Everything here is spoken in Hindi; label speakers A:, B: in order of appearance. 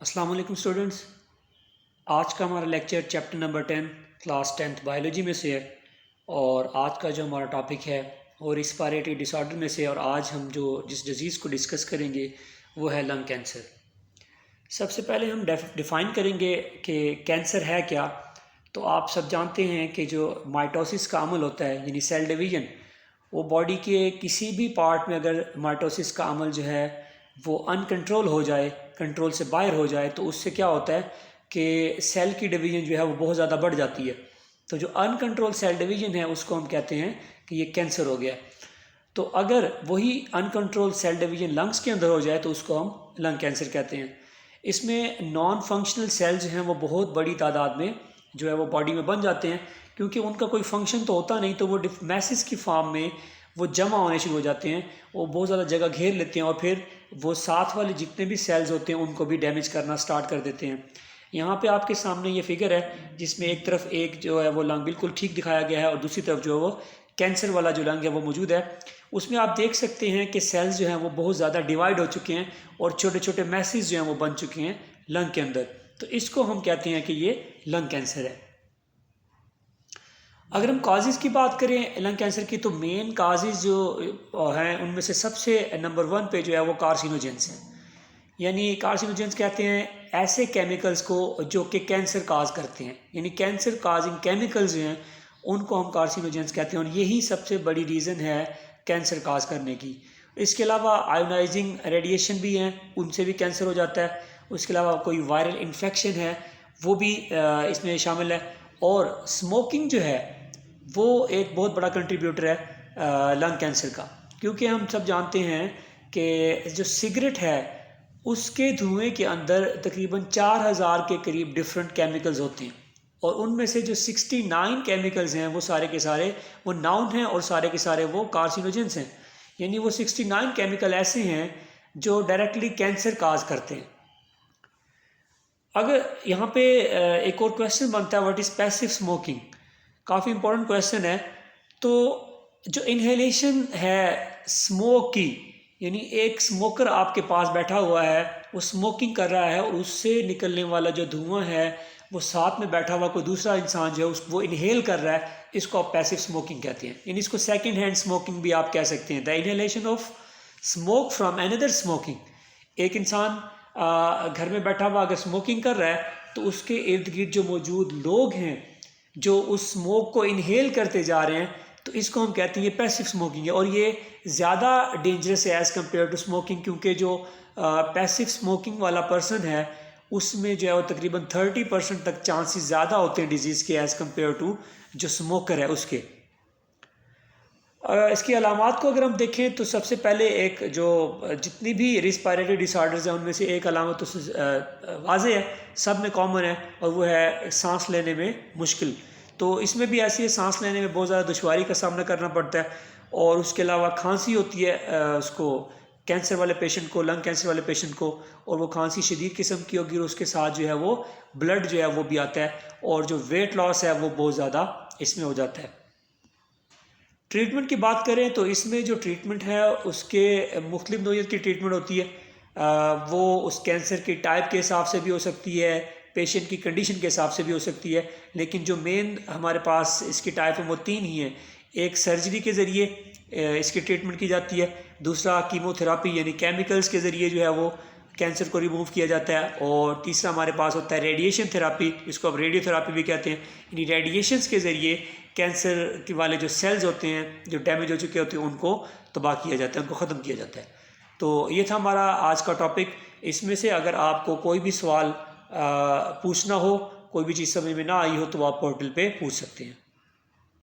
A: अस्सलाम वालेकुम स्टूडेंट्स। आज का हमारा lecture chapter number 10 class 10th biology में से है और आज का जो हमारा टॉपिक है वो रिस्पायरेटरी डिसऑर्डर में से है। और आज हम जो जिस डिज़ीज़ को डिस्कस करेंगे वो है लंग कैंसर। सबसे पहले हम डिफ़ाइन करेंगे कि कैंसर है क्या। तो आप सब जानते हैं कि जो माइटोसिस का अमल होता है यानी सेल डिवीज़न, वो बॉडी के किसी भी पार्ट में अगर माइटोसिस का अमल जो है वो अनकंट्रोल हो जाए, कंट्रोल से बाहर हो जाए, तो उससे क्या होता है कि सेल की डिवीज़न जो है वो बहुत ज़्यादा बढ़ जाती है। तो जो अनकंट्रोल सेल डिवीज़न है उसको हम कहते हैं कि ये कैंसर हो गया। तो अगर वही अनकंट्रोल सेल डिवीज़न लंग्स के अंदर हो जाए तो उसको हम लंग कैंसर कहते हैं। इसमें नॉन फंक्शनल सेल्स हैं वो बहुत बड़ी तादाद में जो है वो बॉडी में बन जाते हैं, क्योंकि उनका कोई फंक्शन तो होता नहीं, तो वो मैसेज की फॉर्म में वो जमा होने शुरू हो जाते हैं, वो बहुत ज़्यादा जगह घेर लेते हैं और फिर वो साथ वाले जितने भी सेल्स होते हैं उनको भी डैमेज करना स्टार्ट कर देते हैं। यहाँ पे आपके सामने ये फिगर है जिसमें एक तरफ एक जो है वो लंग बिल्कुल ठीक दिखाया गया है और दूसरी तरफ जो है वो कैंसर वाला जो लंग है वो मौजूद है। उसमें आप देख सकते हैं कि सेल्स जो हैं वो बहुत ज़्यादा डिवाइड हो चुके हैं और छोटे छोटे मैसेज जो हैं वो बन चुके हैं लंग के अंदर। तो इसको हम कहते हैं कि ये लंग कैंसर है। अगर हम काजेज़ की बात करें लंग कैंसर की, तो मेन काजेज़ जो हैं उनमें से सबसे नंबर 1 पे जो है वो कार्सिनोजेंस हैं। यानी कार्सिनोजेंस कहते हैं ऐसे केमिकल्स को जो कि कैंसर काज करते हैं, यानी कैंसर काजिंग केमिकल्स जो हैं उनको हम कार्सिनोजेंस कहते हैं और यही सबसे बड़ी रीज़न है कैंसर काज करने की। इसके अलावा आयोनाइजिंग रेडिएशन भी हैं, उनसे भी कैंसर हो जाता है। उसके अलावा कोई वायरल इन्फेक्शन है वो भी इसमें शामिल है। और स्मोकिंग जो है वो एक बहुत बड़ा कंट्रीब्यूटर है लंग कैंसर का, क्योंकि हम सब जानते हैं कि जो सिगरेट है उसके धुएं के अंदर तकरीबन 4000 के करीब डिफरेंट केमिकल्स होते हैं और उनमें से जो 69 केमिकल्स हैं वो सारे के सारे वो नाउन हैं और सारे के सारे वो कार्सिनोजेंस हैं। यानी वो 69 केमिकल ऐसे हैं जो डायरेक्टली कैंसर काज करते हैं। अगर यहाँ पे एक और क्वेश्चन बनता है, व्हाट इज़ पैसिव स्मोकिंग। काफ़ी इंपॉर्टेंट क्वेश्चन है। तो जो इन्हेलेशन है स्मोक की, यानी एक स्मोकर आपके पास बैठा हुआ है, वो स्मोकिंग कर रहा है और उससे निकलने वाला जो धुआं है वो साथ में बैठा हुआ कोई दूसरा इंसान जो है वो इनहेल कर रहा है, इसको आप पैसिव स्मोकिंग कहते हैं। यानी इसको सेकेंड हैंड स्मोकिंग भी आप कह सकते हैं, the inhalation of smoke from another smoking. एक इंसान घर में बैठा हुआ अगर स्मोकिंग कर रहा है तो उसके इर्द गिर्द जो मौजूद लोग हैं जो उस स्मोक को इनहेल करते जा रहे हैं, तो इसको हम कहते हैं ये पैसिव स्मोकिंग है। और ये ज़्यादा डेंजरस है एज़ कम्पेयर टू स्मोकिंग, क्योंकि जो पैसिव स्मोकिंग वाला पर्सन है उसमें जो है वो तकरीबन 30% तक चांसेस ज़्यादा होते हैं डिजीज़ के एज़ कम्पेयर टू जो स्मोकर है उसके। इसकी अलामात को अगर हम देखें तो सबसे पहले एक जो जितनी भी रिस्पायरेटरी डिसऑर्डर्स हैं उनमें से एक अलामत तो वाज़ेह है, सब में कॉमन है, और वो है सांस लेने में मुश्किल। तो इसमें भी ऐसी है, सांस लेने में बहुत ज़्यादा दुश्वारी का सामना करना पड़ता है। और उसके अलावा खांसी होती है उसको कैंसर वाले पेशेंट को, लंग कैंसर वाले पेशेंट को, और वो खांसी शदीद किस्म की होगी और उसके साथ जो है वो ब्लड जो है वो भी आता है और जो वेट लॉस है वो बहुत ज़्यादा इसमें हो जाता है। ट्रीटमेंट की बात करें तो इसमें जो ट्रीटमेंट है उसके मुख्तलिफ नौइयत की ट्रीटमेंट होती है। वो उस कैंसर के टाइप के हिसाब से भी हो सकती है, पेशेंट की कंडीशन के हिसाब से भी हो सकती है, लेकिन जो मेन हमारे पास इसकी टाइप है वो 3 ही हैं। एक सर्जरी के ज़रिए इसकी ट्रीटमेंट की जाती है, दूसरा कीमोथेरापी यानी केमिकल्स के ज़रिए जो है वो कैंसर को रिमूव किया जाता है, और तीसरा हमारे पास होता है रेडिएशन थेरापी, जिसको आप रेडियोथेरापी भी कहते हैं। यानी रेडिएशंस के ज़रिए कैंसर के वाले जो सेल्स होते हैं जो डैमेज हो चुके होते हैं उनको तबाह किया जाता है, उनको ख़त्म किया जाता है। तो ये था हमारा आज का टॉपिक। इसमें से अगर आपको कोई भी सवाल पूछना हो, कोई भी चीज़ समझ में ना आई हो, तो आप पोर्टल पे पूछ सकते हैं।